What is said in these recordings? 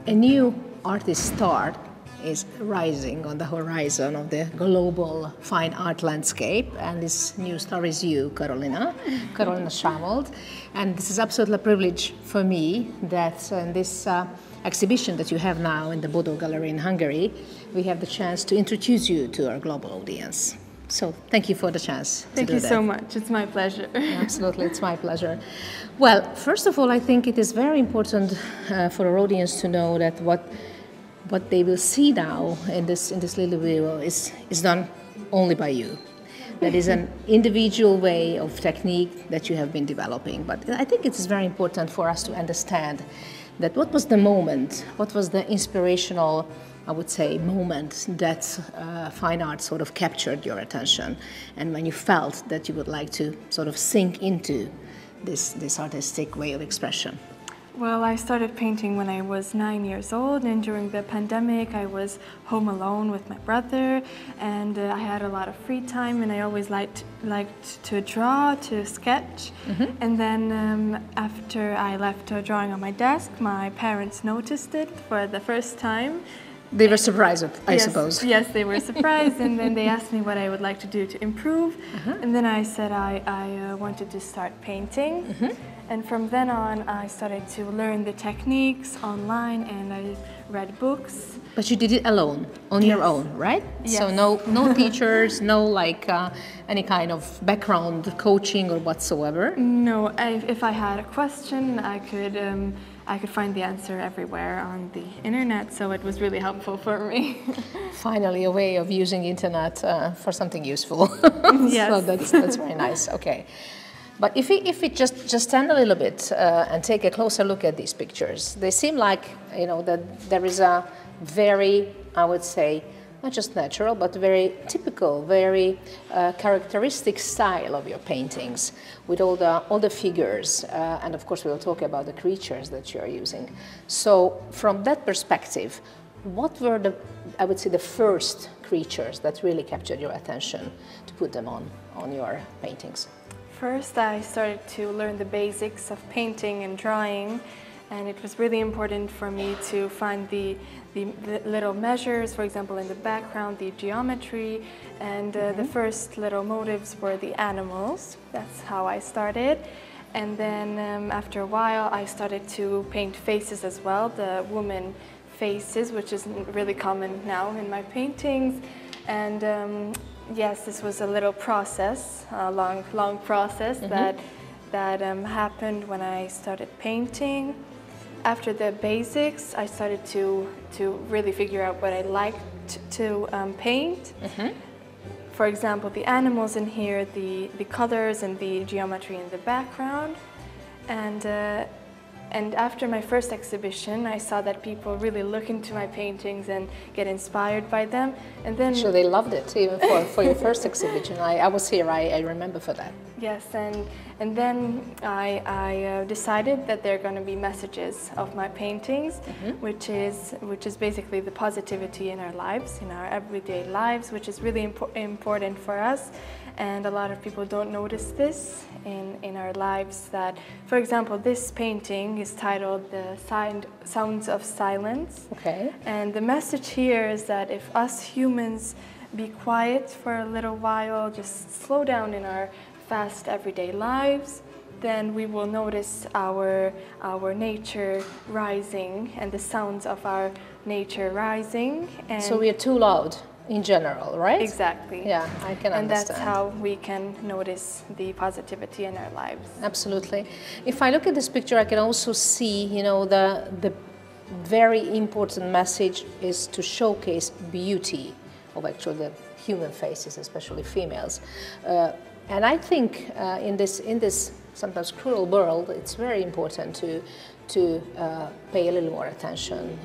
A new artist star is rising on the horizon of the global fine art landscape, and this new star is you, Karolina Sávolt. And this is absolutely a privilege for me that in this exhibition that you have now in the Bodo Gallery in Hungary, we have the chance to introduce you to our global audience. So thank you for the chance to do that. Thank you so much. It's my pleasure. Absolutely, it's my pleasure. Well, first of all, I think it is very important for our audience to know that what they will see now in this little video is done only by you. That is an individual way of technique that you have been developing. But I think it is very important for us to understand that what was the moment, what was the inspirational, I would say, moment that fine art sort of captured your attention, and when you felt that you would like to sort of sink into this artistic way of expression? Well, I started painting when I was 9 years old, and during the pandemic I was home alone with my brother, and I had a lot of free time, and I always liked to draw, to sketch. And then after I left a drawing on my desk, my parents noticed it for the first time. They were surprised, I suppose. Yes, they were surprised, and then they asked me what I would like to do to improve. And then I said I wanted to start painting. And from then on, I started to learn the techniques online, and I read books. But you did it alone, on your own, right? Yes. So no teachers, no any kind of background coaching or whatsoever? No, if I had a question, I could find the answer everywhere on the internet, so it was really helpful for me. Finally, a way of using internet for something useful. Yes. So that's very nice. Okay. But if we just stand a little bit and take a closer look at these pictures, they seem like, that there is a very, I would say, not just natural, but very typical, very characteristic style of your paintings, with all the figures, and of course we will talk about the creatures that you are using. So from that perspective, what were I would say, the first creatures that really captured your attention to put them on your paintings? First, I started to learn the basics of painting and drawing, and it was really important for me to find the little measures, for example, in the background, the geometry, and the first little motives were the animals. That's how I started. And then after a while, I started to paint faces as well, the woman faces, which is really common now in my paintings. And yes, this was a little process, a long process that happened when I started painting. After the basics, I started to really figure out what I liked to paint. For example, the animals in here, the colors and the geometry in the background. And after my first exhibition, I saw that people really look into my paintings and get inspired by them. And then so they loved it, even for your first exhibition. I was here, I remember for that. Yes, and then I decided that there are going to be messages of my paintings, which is basically the positivity in our lives, in our everyday lives, which is really important for us. And a lot of people don't notice this in our lives. That, for example, this painting is titled "The Sounds of Silence." Okay. And the message here is that if us humans be quiet for a little while, just slow down in our fast everyday lives, then we will notice our nature rising and the sounds of our nature rising. And so we are too loud in general, right? Exactly. Yeah, I can understand. And that's how we can notice the positivity in our lives. Absolutely. If I look at this picture, I can also see, the very important message is to showcase beauty of actually the human faces, especially females. And I think in this sometimes cruel world, it's very important to pay a little more attention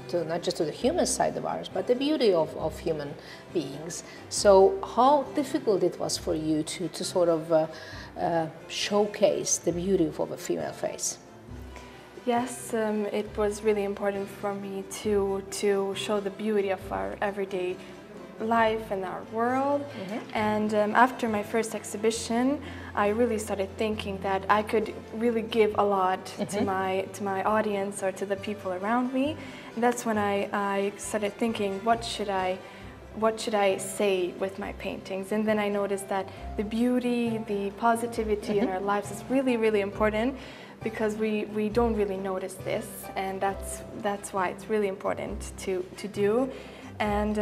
to not just to the human side of ours, but the beauty of human beings. So how difficult it was for you to sort of showcase the beauty of a female face? Yes, it was really important for me to show the beauty of our everyday life and our world. And after my first exhibition, I really started thinking that I could really give a lot to my audience or to the people around me. And that's when I started thinking, what should I say with my paintings? And then I noticed that the beauty, the positivity in our lives is really, really important, because we don't really notice this, and that's why it's really important to do. And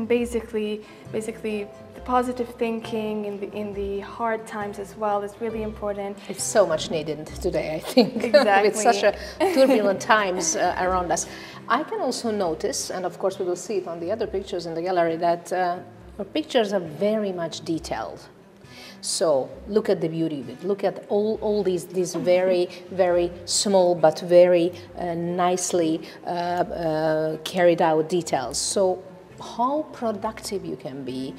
basically the positive thinking in the hard times as well is really important. It's so much needed today, I think. Exactly. With such a turbulent times around us. I can also notice, and of course we will see it on the other pictures in the gallery, that your pictures are very much detailed. So look at the beauty of it. Look at all these very, very small but very nicely carried out details. So how productive you can be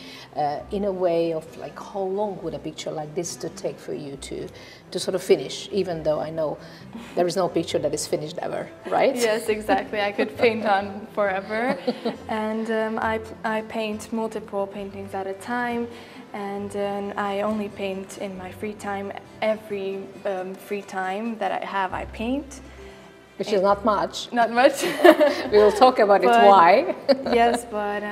in a way of like how long would a picture like this to take for you to sort of finish, even though I know there is no picture that is finished ever, right? Yes, exactly. I could paint on forever. And I paint multiple paintings at a time. And I only paint in my free time. Every free time that I have, I paint. Which is not much. Not much. We will talk about it, why. Yes, but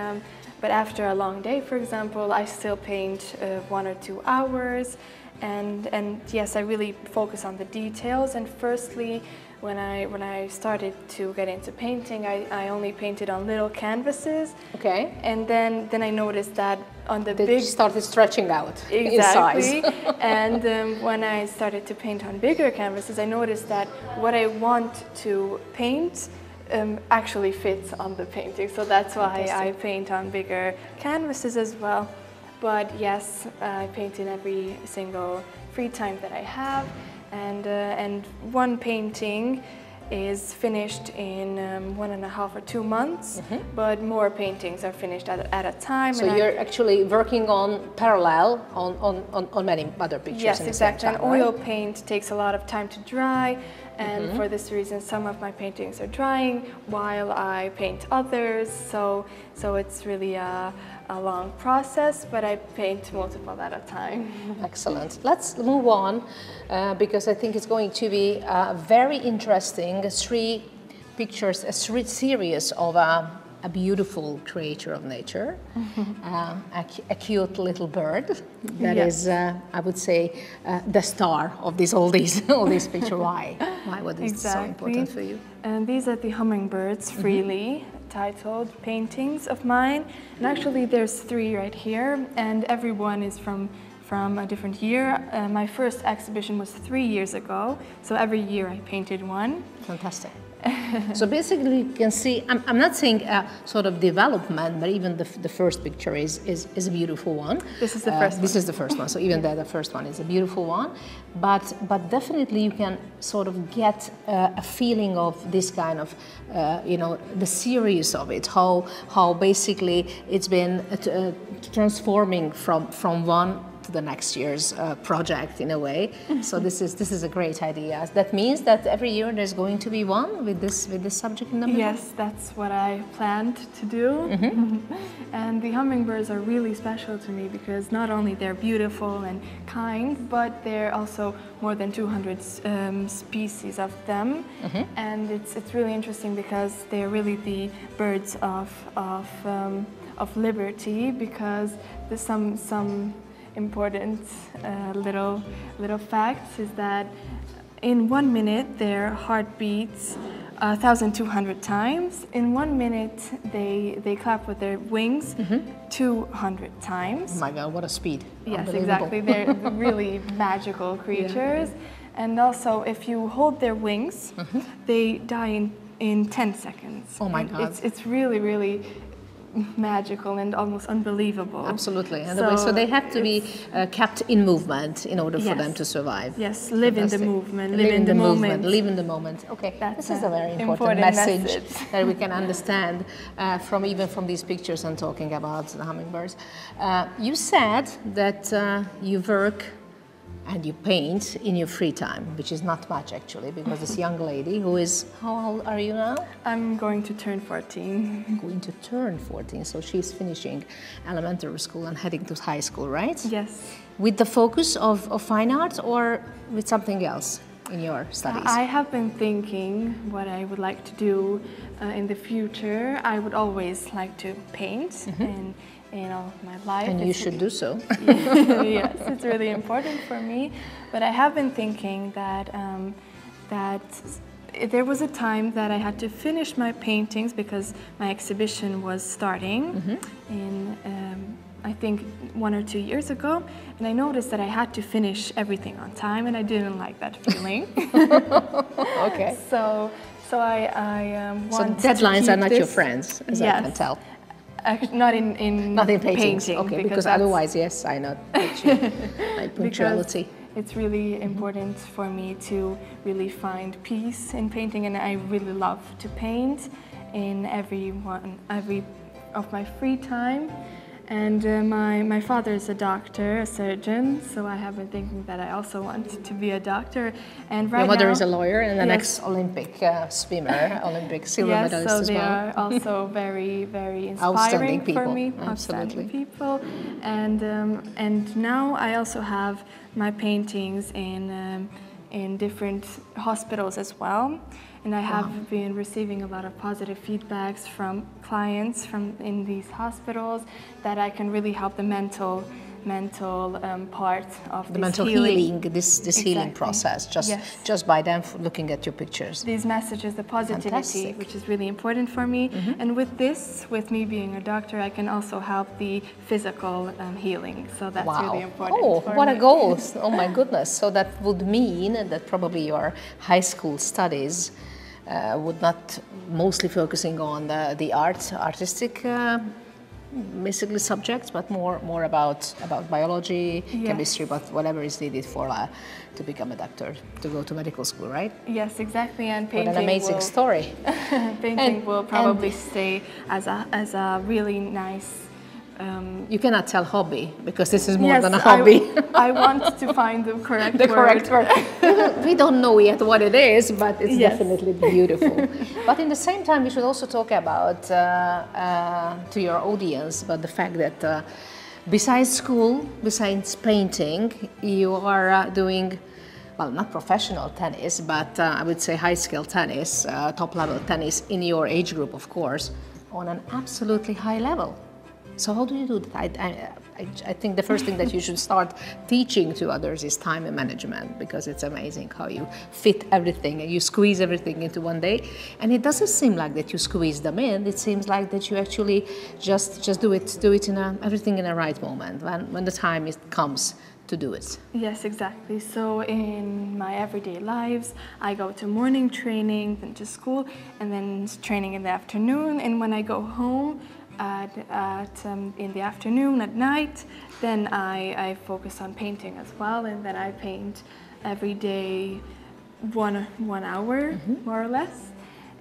after a long day, for example, I still paint 1 or 2 hours. And yes, I really focus on the details. And firstly, when I started to get into painting, I only painted on little canvases. Okay. And then I noticed that on the big started stretching out in size. And when I started to paint on bigger canvases, I noticed that what I want to paint actually fits on the painting. So that's why I paint on bigger canvases as well. But yes, I paint in every single free time that I have. And one painting is finished in 1.5 or 2 months, but more paintings are finished at a time. So you're actually working on parallel on many other pictures. Yes, in the exactly. same time, and oil right? paint takes a lot of time to dry, and for this reason some of my paintings are drying while I paint others. So it's really a long process, but I paint multiple at a time. Excellent. Let's move on because I think it's going to be very interesting. 3 pictures, a series of a beautiful creature of nature, a cute little bird that is, I would say, the star of all these pictures. Why? Why was this so important for you? And these are the hummingbirds, freely titled paintings of mine. And actually there's 3 right here, and every one is from a different year. My first exhibition was 3 years ago, so every year I painted one. Fantastic. So basically you can see, I'm not saying sort of development, but even the first picture is a beautiful one. This is the first one. This is the first one, so even the first one is a beautiful one. But definitely you can sort of get a feeling of this kind of, you know, the series of it, how basically it's been transforming from one to the next year's project in a way. So this is a great idea. That means that every year there's going to be one with this subject in the middle? Yes, that's what I planned to do. And the hummingbirds are really special to me because not only they're beautiful and kind, but there are also more than 200 species of them. And it's really interesting because they're really the birds of liberty, because there's some important little facts is that in 1 minute their heart beats 1,200 times. In 1 minute they clap with their wings 200 times. Oh my God, what a speed. Yes, exactly. They're really magical creatures. And also if you hold their wings, they die in 10 seconds. Oh my God. It's really magical and almost unbelievable. Absolutely. And so they have to be kept in movement in order for them to survive. Yes, live Fantastic. in the movement, live in the moment. Live in the moment. Okay, That's this is a very important message message that we can understand from these pictures and talking about the hummingbirds. You said that you work and you paint in your free time, which is not much actually, because this young lady who is, how old are you now? I'm going to turn 14. Going to turn 14, so she's finishing elementary school and heading to high school, right? Yes. With the focus of fine arts or with something else in your studies? I have been thinking what I would like to do in the future. I would always like to paint in my life. And you should do so. Yes, it's really important for me. But I have been thinking that there was a time that I had to finish my paintings because my exhibition was starting in I think 1 or 2 years ago, and I noticed that I had to finish everything on time, and I didn't like that feeling. Okay. So I want deadlines to are not this. your friends, as I can tell. Not in paintings. painting. Okay, because otherwise, yes, I know. Like punctuality. It's really important for me to really find peace in painting, and I really love to paint in every of my free time. And my father is a doctor, a surgeon, so I have been thinking that I also want to be a doctor. And right Your mother now, is a lawyer and an yes. ex-Olympic swimmer, Olympic silver medalist so as they well. are also very, very Outstanding inspiring people. for me. Absolutely. Outstanding people. And now I also have my paintings in different hospitals as well. And I have been receiving a lot of positive feedbacks from clients in these hospitals that I can really help the mental part of The this mental healing, this healing process, just by them looking at your pictures. These messages, the positivity, Fantastic. which is really important for me. And with me being a doctor, I can also help the physical healing. So that's really important for what me. a goal. Oh my goodness. So that would mean that probably your high school studies would not mostly focusing on the artistic basically subjects, but more about biology, chemistry, but whatever is needed for to become a doctor, to go to medical school, right? Yes, exactly. And painting. What an amazing story. Painting will probably stay as a really nice. You cannot tell hobby because this is more than a hobby. I want to find the correct word. We don't know yet what it is, but it's definitely beautiful. But in the same time, we should also talk about to your audience about the fact that besides school, besides painting, you are doing, well, not professional tennis, but I would say high-skill tennis, top-level tennis in your age group, of course, on an absolutely high level. So how do you do that? I think the first thing that you should start teaching to others is time management, because it's amazing how you fit everything and you squeeze everything into one day. And it doesn't seem like that you squeeze them in. It seems like that you actually just do it in everything in the right moment when the time comes to do it. Yes, exactly. So in my everyday lives, I go to morning training, then to school, and then training in the afternoon. And when I go home, in the afternoon, at night, then I focus on painting as well, and then I paint every day 1 hour, more or less.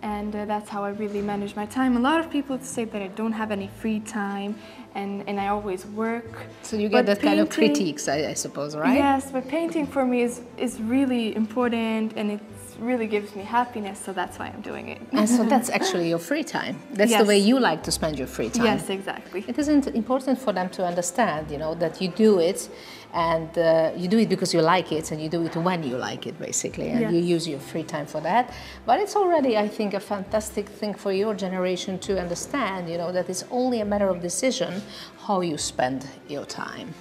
And that's how I really manage my time. A lot of people say that I don't have any free time, and I always work. So you get that kind of critiques, I suppose, right? Yes, but painting for me is really important, and it really gives me happiness, so that's why I'm doing it. And so that's actually your free time. That's the way you like to spend your free time. Yes, exactly. It isn't important for them to understand, that you do it, and you do it because you like it, and you do it when you like it, basically, and you use your free time for that. But it's already, I think, a fantastic thing for your generation to understand, that it's only a matter of decision how you spend your time.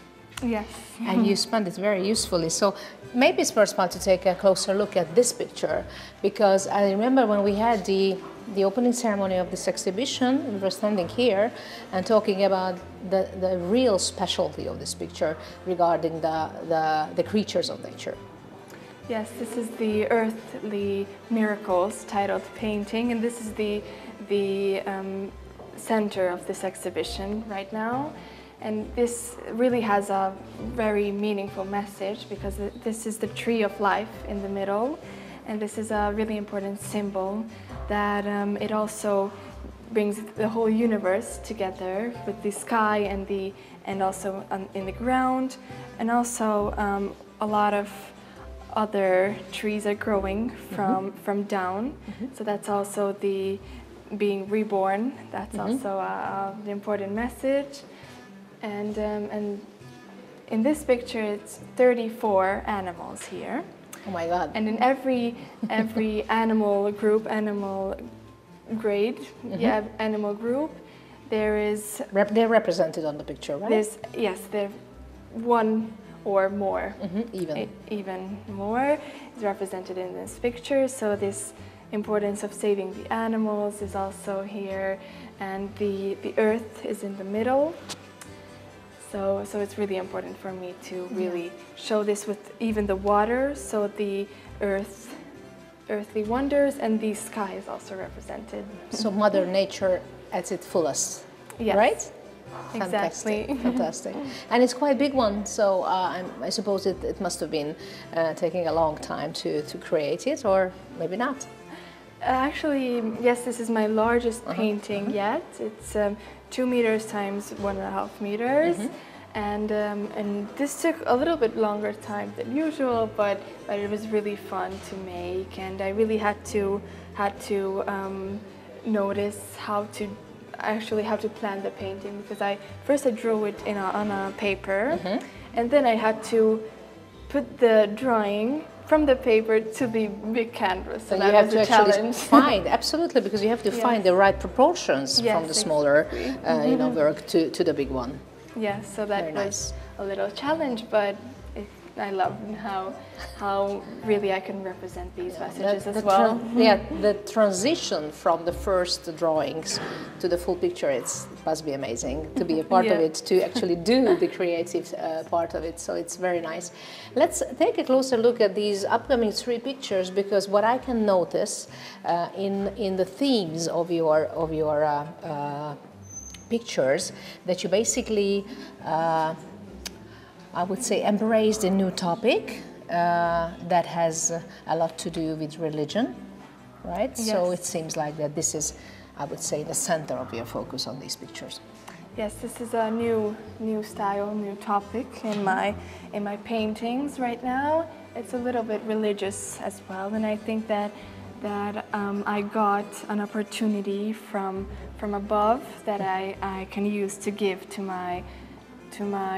Yes. And you spend it very usefully. So maybe it's worthwhile to take a closer look at this picture, because I remember when we had the opening ceremony of this exhibition, we were standing here and talking about the real specialty of this picture regarding the creatures of nature. Yes, this is the Earthly Miracles titled painting, and this is the center of this exhibition right now. And this really has a very meaningful message, because this is the tree of life in the middle, and this is a really important symbol that it also brings the whole universe together with the sky and also in the ground, and also a lot of other trees are growing from down. So that's also the being reborn. That's also an important message. And in this picture, it's 34 animals here. Oh my God! And in every animal group, animal grade, animal group, there is. They're represented on the picture, right? Yes, there one or more. Even more is represented in this picture. So this importance of saving the animals is also here, and the earth is in the middle. So it's really important for me to really show this with even the water, so the earthly wonders, and the sky is also represented. So Mother Nature at its fullest, right? Exactly. Fantastic, fantastic. And it's quite a big one, so I suppose it must have been taking a long time to create it, or maybe not. Actually, yes, this is my largest painting yet. It's 2 meters times 1.5 meters, and this took a little bit longer time than usual, but it was really fun to make, and I really had to notice how to plan the painting, because first I drew it on a paper, and then I had to put the drawing from the paper to the big canvas. So and you have to actually find absolutely, because you have to find the right proportions from the smaller work to the big one. Yes, so that was a little challenge, but I love how really I can represent these messages as well. The transition from the first drawings to the full picture, it must be amazing to be a part of it, to actually do the creative part of it. So it's very nice. Let's take a closer look at these upcoming 3 pictures, because what I can notice in the themes of your pictures, that you basically I would say embraced a new topic that has a lot to do with religion, right? Yes. So it seems like that this is, I would say, the center of your focus on these pictures. Yes, this is a new style, new topic in my paintings right now. It's a little bit religious as well, and I think that I got an opportunity from above that I can use to give to my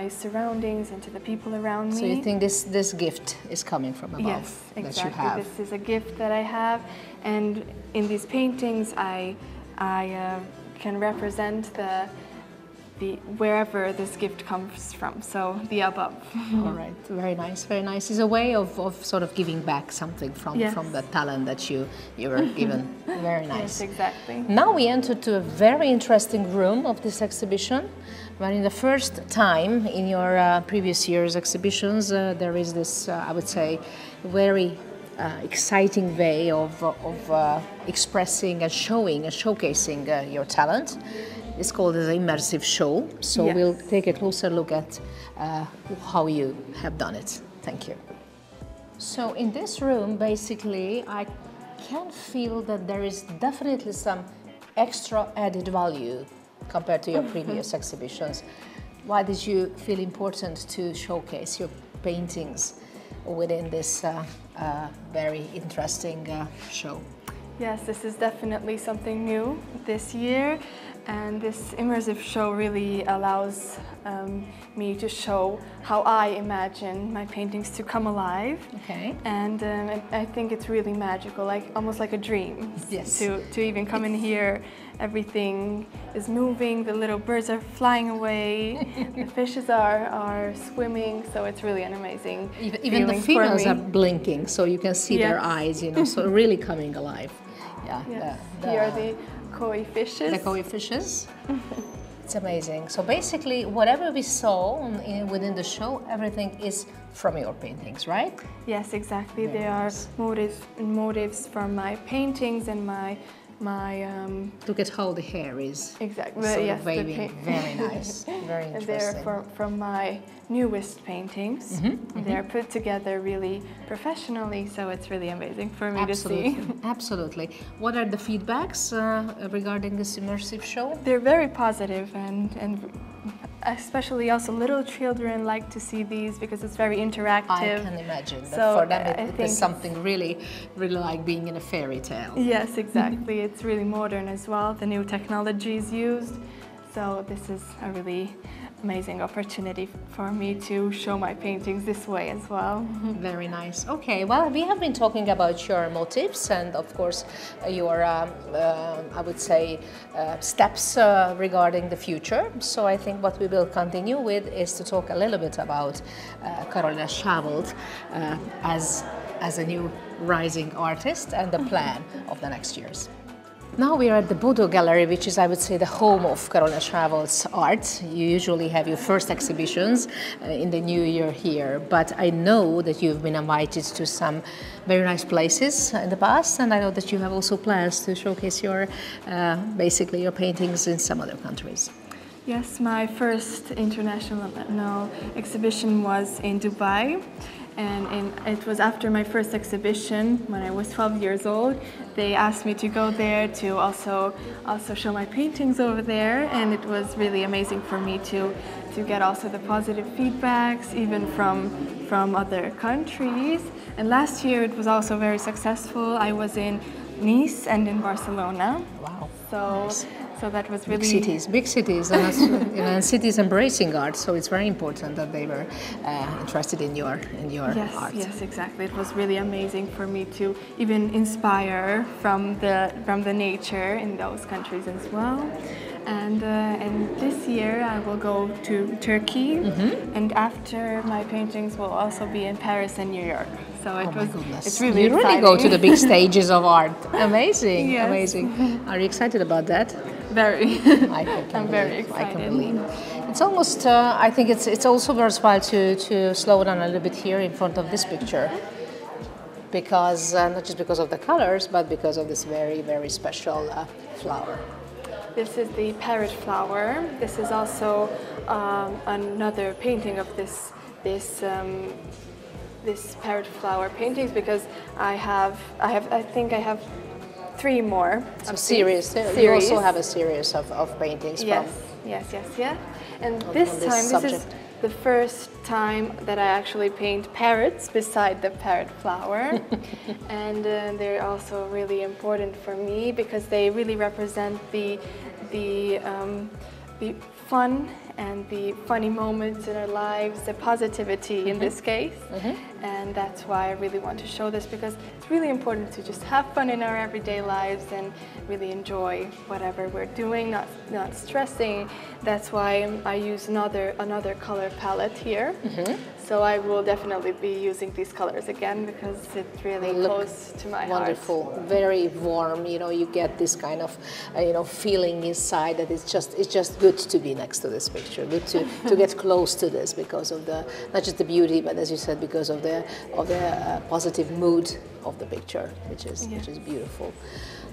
surroundings and to the people around me. So you think this gift is coming from above? Yes, exactly. That you have. This is a gift that I have, and in these paintings I can represent the wherever this gift comes from, so the above. All right, very nice, very nice. It's a way of sort of giving back something from the talent that you were given. Very nice. Yes, exactly. Now we enter to a very interesting room of this exhibition, where in the first time in your previous year's exhibitions there is this, I would say, very exciting way of expressing and showing and showcasing your talent. It's called an immersive show, so we'll take a closer look at how you have done it. Thank you. So in this room, basically, I can feel that there is definitely some extra added value compared to your previous exhibitions. Why did you feel important to showcase your paintings within this very interesting show? Yes, this is definitely something new this year, and this immersive show really allows me to show how I imagine my paintings to come alive. Okay. And I think it's really magical, almost like a dream. Yes. To even come in here, everything is moving, the little birds are flying away, the fishes are swimming, so it's really an amazing Even the females are blinking, so you can see their eyes, so really coming alive. Yeah. Yes. Here are the koi fishes. The koi fishes. It's amazing. So basically, whatever we saw within the show, everything is from your paintings, right? Yes, exactly. Very they nice. are motives from my paintings and my Look at how the hair is. Exactly. Sort yes, of waving. Very nice. Very and interesting. they're from my newest paintings. They're put together really professionally, so it's really amazing for me to see. Absolutely. What are the feedbacks regarding this immersive show? They're very positive, and especially also little children like to see these because it's very interactive. I can imagine that So for them it is think something really, really like being in a fairy tale. yes, exactly. It's really modern as well. The new technology is used. So this is a really amazing opportunity for me to show my paintings this way as well. Very nice. Okay, well, we have been talking about your motives and, of course, your, I would say, steps regarding the future. So I think what we will continue with is to talk a little bit about Karolina Sávolt as a new rising artist and the plan of the next years. Now we are at the Bodo Gallery, which is, I would say, the home of Karolina Sávolt's art. You usually have your first exhibitions in the new year here, but I know that you've been invited to some very nice places in the past, and I know that you have also plans to showcase your, basically, your paintings in some other countries. Yes, my first international exhibition was in Dubai. And it was after my first exhibition, when I was 12 years old, they asked me to go there to also show my paintings over there, and it was really amazing for me to get also the positive feedbacks, even from other countries. And last year it was also very successful. I was in Nice and in Barcelona. Wow. So. Nice. So that was really big cities, and and cities embracing art. So it's very important that they were interested in your yes, art. Yes, exactly. It was really amazing for me to even inspire from the nature in those countries as well. And this year I will go to Turkey, and after my paintings will also be in Paris and New York. So it's really you exciting. really go to the big stages of art. Amazing, yes. Amazing. Are you excited about that? Very. I'm very excited. I can believe. It's almost. I think it's also worthwhile to slow down a little bit here in front of this picture, because not just because of the colors, but because of this very, very special flower. This is the parrot flower. This is also another painting of this parrot flower paintings, because I think I have 3 more. So series. You also have a series of paintings. Yes, from yes. And this is the first time that I actually paint parrots beside the parrot flower. And they're also really important for me because they really represent the fun and the funny moments in our lives, the positivity in this case. And that's why I really want to show this, because it's really important to just have fun in our everyday lives and really enjoy whatever we're doing, not stressing. That's why I use another color palette here. So I will definitely be using these colors again because it's really close to my heart. Wonderful, very warm. You know, you get this kind of feeling inside that it's just good to be next to this picture, good to get close to this because of the not just the beauty, but as you said, because of the positive mood of the picture, which is beautiful.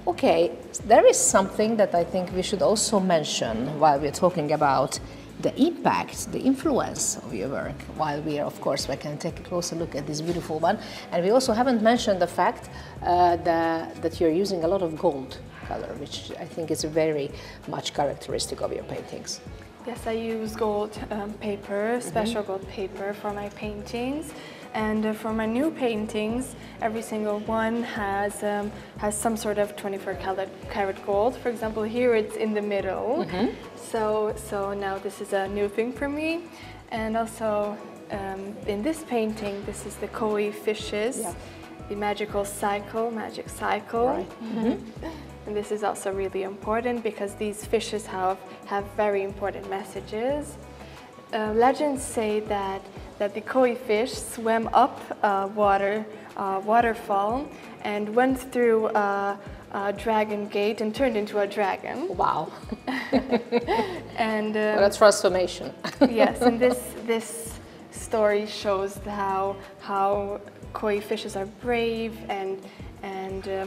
Okay, there is something that I think we should also mention while we're talking about the impact, the influence of your work, while we can take a closer look at this beautiful one. And we also haven't mentioned the fact that you're using a lot of gold color, which I think is very much characteristic of your paintings. Yes, I use gold paper, special gold paper for my paintings. And for my new paintings, every single one has some sort of 24-karat gold. For example, here it's in the middle. So now this is a new thing for me. And also in this painting, this is the koi fishes, the magic cycle. Right. And this is also really important because these fishes have very important messages. Legends say that the koi fish swam up a waterfall and went through a dragon gate and turned into a dragon. Wow! And what a transformation! Yes, and this story shows how koi fishes are brave and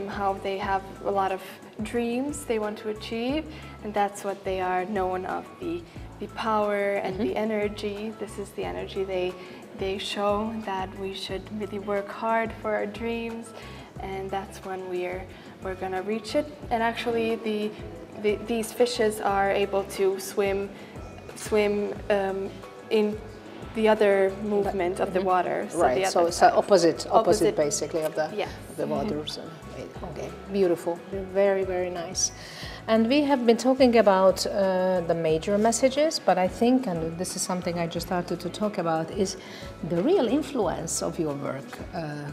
how they have a lot of dreams they want to achieve, and that's what they are known of, the power and the energy. This is the energy they show, that we should really work hard for our dreams, and that's when we're gonna reach it. And actually these fishes are able to swim swim in the other movement of the water. So right, so it's opposite basically of the, yes. of the waters. Okay, beautiful, very, very nice. And we have been talking about the major messages, but I think, and this is something I just started to talk about, is the real influence of your work,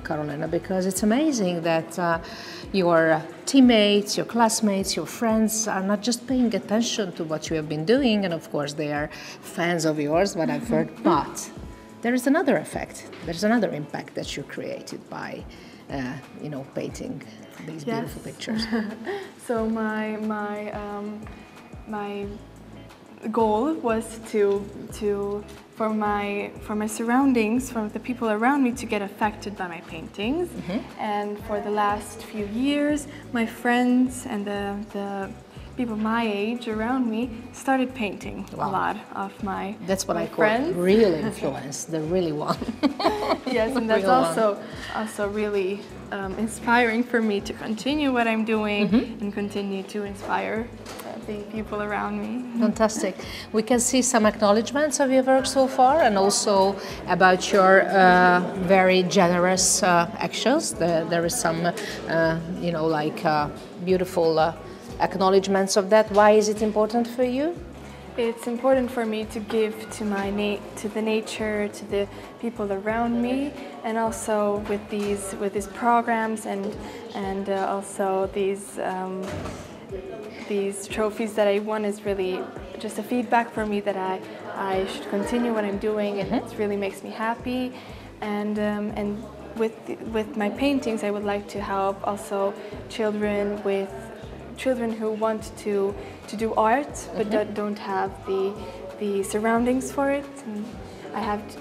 Karolina, because it's amazing that your teammates, your classmates, your friends are not just paying attention to what you have been doing, and of course they are fans of yours, what I've heard, but there is another effect, there's another impact that you created by painting these beautiful pictures. So my goal was for my surroundings, for the people around me to get affected by my paintings. And for the last few years, my friends and the people my age around me started painting a lot of my That's what I friends. call real influence, the really one. Yes, and that's also really inspiring for me to continue what I'm doing and continue to inspire the people around me. Fantastic. We can see some acknowledgements of your work so far, and also about your very generous actions. There is some, beautiful acknowledgements of that. Why is it important for you? It's important for me to give to the nature, to the people around me, and also with these programs and also these trophies that I won is really just a feedback for me that I should continue what I'm doing, and it really makes me happy. And with my paintings, I would like to help also children who want to do art but don't have the surroundings for it. And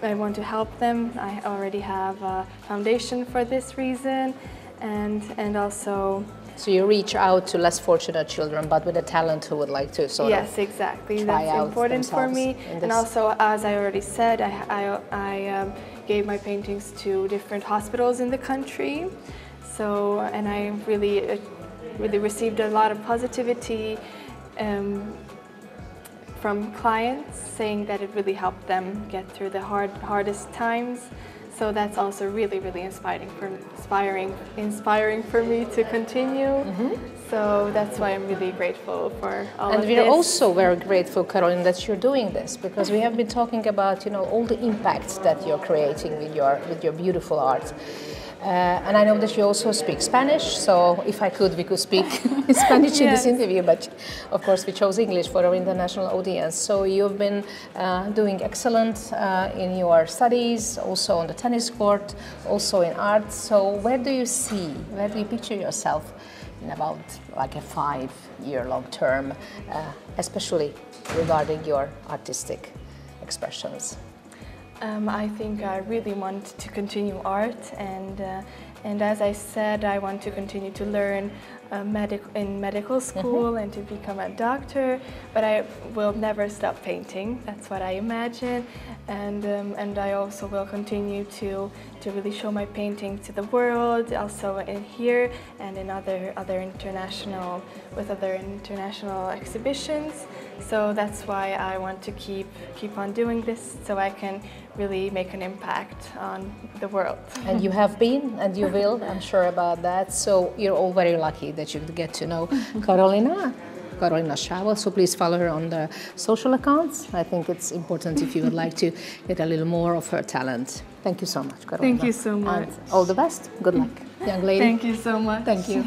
I want to help them. I already have a foundation for this reason, and also. So you reach out to less fortunate children, but with a talent who would like to yes, exactly. That's important for me. And also, as I already said, I gave my paintings to different hospitals in the country. So, and I really received a lot of positivity from clients, saying that it really helped them get through the hardest times. So that's also really, really inspiring for me to continue. So that's why I'm really grateful for all of this. And we're also very grateful, Karolina, that you're doing this, because we have been talking about all the impacts that you're creating with your beautiful art. And I know that you also speak Spanish, so if I could, we could speak Spanish in this interview, but of course we chose English for our international audience. So you've been doing excellent in your studies, also on the tennis court, also in art. So where do you picture yourself in about like a 5-year long term, especially regarding your artistic expressions? I think I really want to continue art, and as I said, I want to continue to learn in medical school and to become a doctor, but I will never stop painting. That's what I imagine, and I also will continue to really show my painting to the world, also in here and in other international exhibitions. So that's why I want to keep on doing this, so I can really make an impact on the world. And you have been, and you will, I'm sure about that. So you're all very lucky that you get to know Karolina Sávolt. So please follow her on the social accounts. I think it's important if you would like to get a little more of her talent. Thank you so much, Karolina. Thank you so much. And all the best. Good luck, young lady. Thank you so much. Thank you.